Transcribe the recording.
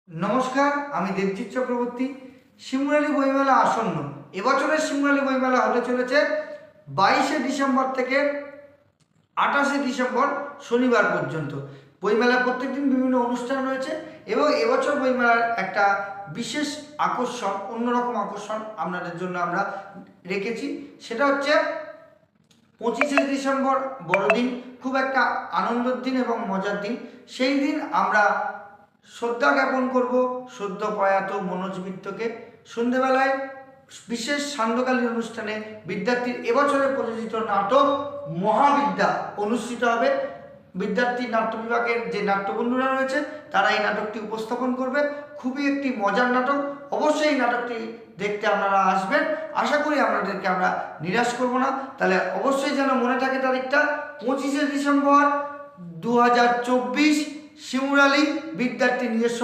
নমস্কার, আমি দেবজিৎ চক্রবর্তী। শিমুরালী বইমেলা আসন্ন। এবছরের শিমুরালী বইমেলা হতে চলেছে 22শে ডিসেম্বর থেকে 28শে ডিসেম্বর শনিবার পর্যন্ত। বইমেলায় প্রত্যেকদিন বিভিন্ন অনুষ্ঠান রয়েছে এবং এবছর বইমেলার একটা বিশেষ আকর্ষণ, অন্যরকম আকর্ষণ আপনাদের জন্য আমরা রেখেছি। সেটা হচ্ছে 25শে ডিসেম্বর বড়দিন, খুব একটা আনন্দের দিন এবং মজার দিন। সেই দিন আমরা শ্রদ্ধা জ্ঞাপন করব সদ্য প্রয়াত মনোজ মিত্রকে। সন্ধ্যেবেলায় বিশেষ সান্ধ্যকালীন অনুষ্ঠানে বিদ্যার্থীর এবছরে প্রযোজিত নাটক মহাবিদ্যা অনুষ্ঠিত হবে। বিদ্যার্থী নাট্য বিভাগের যে নাট্যবন্ধুরা রয়েছে তারা এই নাটকটি উপস্থাপন করবে। খুবই একটি মজার নাটক, অবশ্যই এই নাটকটি দেখতে আপনারা আসবেন। আশা করি আপনাদেরকে আমরা নিরাশ করব না। তাহলে অবশ্যই যেন মনে থাকে তারিখটা 25শে ডিসেম্বর 2024, শিমুরালী বিদ্যার্থী নিজস্ব